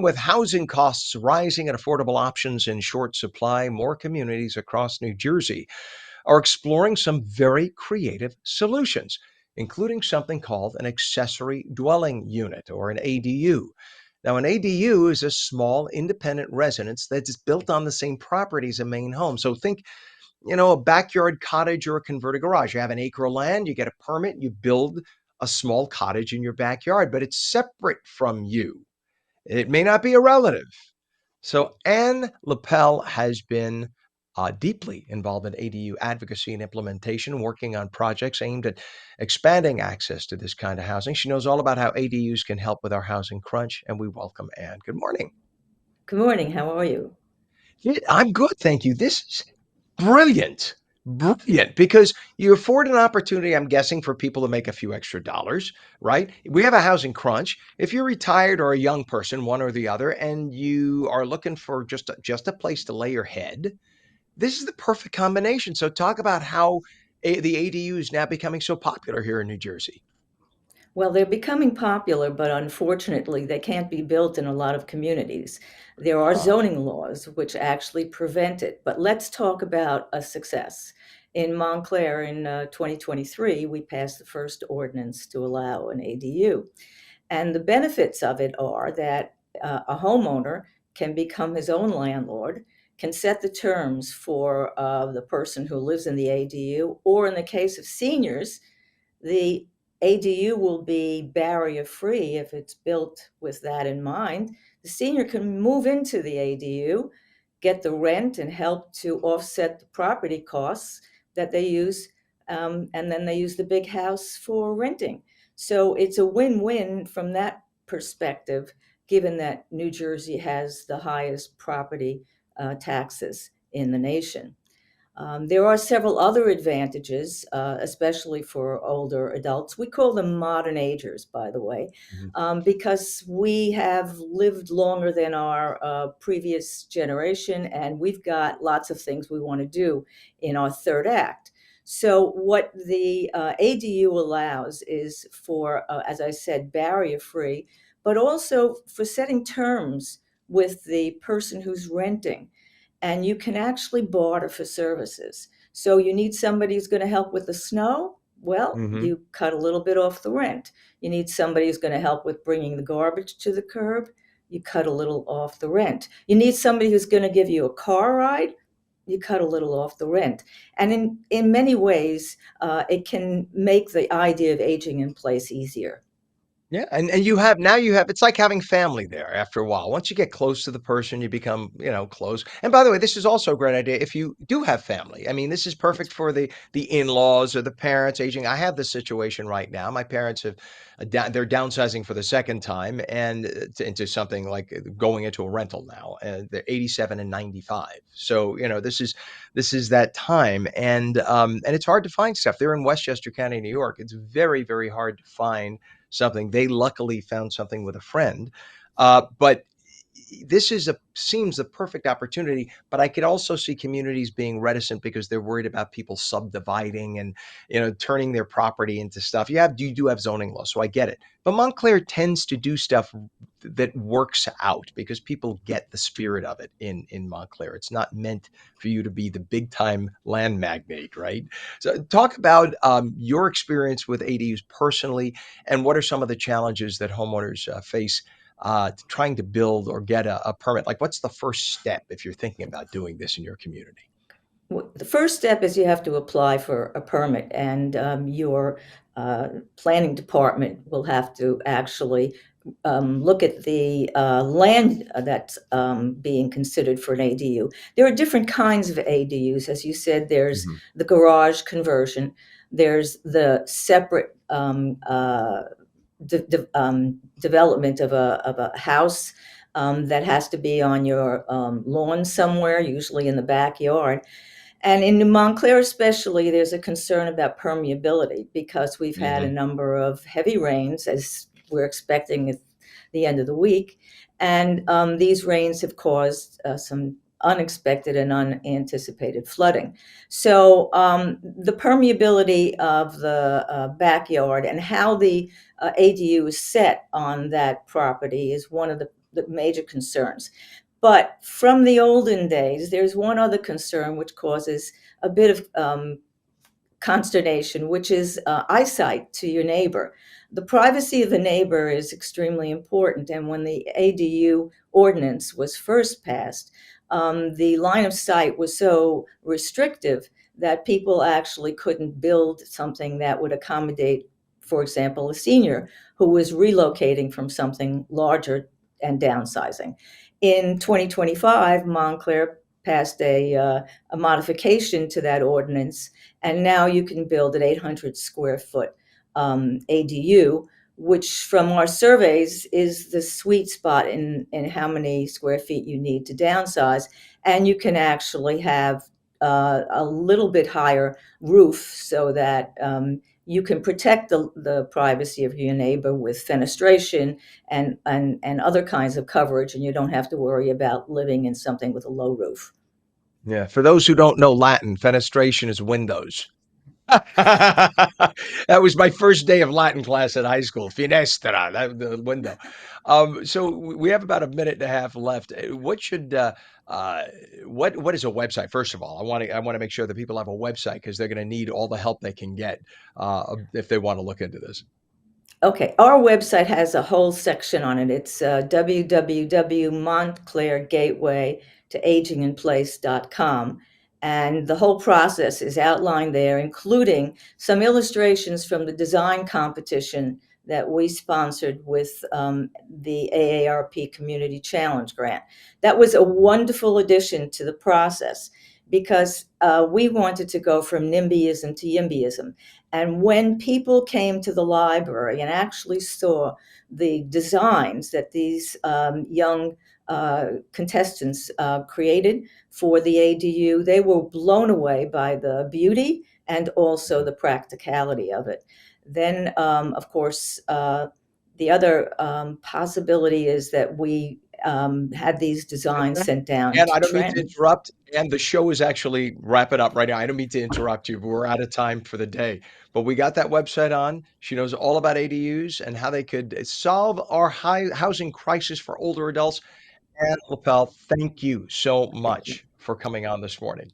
With housing costs rising and affordable options in short supply, more communities across New Jersey are exploring some very creative solutions, including something called an accessory dwelling unit or an ADU. Now, an ADU is a small independent residence that's built on the same property as a main home. So think, a backyard cottage or a converted garage. You have an acre of land, you get a permit, you build a small cottage in your backyard, but it's separate from you. It may not be a relative. So Ann Lippel has been deeply involved in ADU advocacy and implementation, working on projects aimed at expanding access to this kind of housing. She knows all about how ADUs can help with our housing crunch, and we welcome Ann. Good morning. Good morning. How are you? Yeah, I'm good, thank you. This is brilliant. Brilliant, because you afford an opportunity, I'm guessing, for people to make a few extra dollars, right? We have a housing crunch. If you're retired or a young person, one or the other, and you are looking for just a place to lay your head, this is the perfect combination. So talk about how the ADU is now becoming so popular here in New Jersey. Well, they're becoming popular, but unfortunately, they can't be built in a lot of communities. There are Uh, zoning laws which actually prevent it. But let's talk about a success. In Montclair in 2023, we passed the first ordinance to allow an ADU. And the benefits of it are that a homeowner can become his own landlord, can set the terms for the person who lives in the ADU, or in the case of seniors, the ADU will be barrier free if it's built with that in mind. The senior can move into the ADU, get the rent, and help to offset the property costs that they use, and then they use the big house for renting. So it's a win win from that perspective, given that New Jersey has the highest property taxes in the nation. There are several other advantages, especially for older adults. We call them modern agers, by the way, mhm. because we have lived longer than our previous generation, and we've got lots of things we want to do in our third act. So, what the ADU allows is for, as I said, barrier free, but also for setting terms with the person who's renting, and you can actually barter for services. So you need somebody who's going to help with the snow. Well, Mhm. you cut a little bit off the rent. You need somebody who's going to help with bringing the garbage to the curb. You cut a little off the rent. You need somebody who's going to give you a car ride. You cut a little off the rent. And in many ways, it can make the idea of aging in place easier. Yeah, and you have it's like having family there after a while. Once you get close to the person, you become, close. And by the way, this is also a great idea if you do have family. I mean, this is perfect for the in-laws or the parents aging. I have this situation right now. My parents have they're downsizing for the second time and into something like going into a rental now. They're 87 and 95. So, this is that time, and it's hard to find stuff. They're in Westchester County, New York. It's very, very hard to find something. They luckily found something with a friend. But this seems the perfect opportunity, but I could also see communities being reticent because they're worried about people subdividing and turning their property into stuff. You do have zoning laws, so I get it. But Montclair tends to do stuff that works out because people get the spirit of it in Montclair. It's not meant for you to be the big time land magnate, right? So talk about your experience with ADUs personally, and what are some of the challenges that homeowners face trying to build or get a permit? Like, what's the first step if you're thinking about doing this in your community? The first step is you have to apply for a permit, and your planning department will have to actually look at the land that's being considered for an ADU. There are different kinds of ADUs. As you said, there's Mhm. the garage conversion, there's the separate development of a house that has to be on your lawn somewhere, usually in the backyard. And in Montclair especially, there's a concern about permeability because we've had a Mhm. number of heavy rains, as we're expecting at the end of the week. And these rains have caused some unexpected and unanticipated flooding. So the permeability of the backyard and how the ADU is set on that property is one of the the major concerns. But from the olden days, there's one other concern which causes a bit of consternation, which is eyesight to your neighbor. The privacy of the neighbor is extremely important. And when the ADU ordinance was first passed, the line of sight was so restrictive that people actually couldn't build something that would accommodate, for example, a senior who was relocating from something larger and downsizing. In 2025, Montclair passed a modification to that ordinance, and now you can build an 800 square foot ADU, which from our surveys is the sweet spot in how many square feet you need to downsize. And you can actually have a little bit higher roof so that you can protect the privacy of your neighbor with fenestration and other kinds of coverage, and you don't have to worry about living in something with a low roof. Yeah, for those who don't know Latin, fenestration is windows. That was my first day of Latin class at high school. Finestra, that the window. So we have about a minute and a half left. What should uh, what is a website? First of all, I want to make sure that people have a website because they're going to need all the help they can get if they want to look into this. Okay, our website has a whole section on it. It's www.montclairgateway to aginginplace.com. And the whole process is outlined there, including some illustrations from the design competition that we sponsored with the AARP Community Challenge Grant. That was a wonderful addition to the process because we wanted to go from NIMBYism to YIMBYism. And when people came to the library and actually saw the designs that these young contestants created for the ADU, they were blown away by the beauty and also the practicality of it. Then, of course, the other possibility is that we had these designs sent down And to I don't mean to Trenton. interrupt. And the show is actually wrapping up right now. I don't mean to interrupt you, but we're out of time for the day. But we got that website on. She knows all about ADUs and how they could solve our high housing crisis for older adults. Ann Lippel, thank you so Thank you. much for coming on this morning.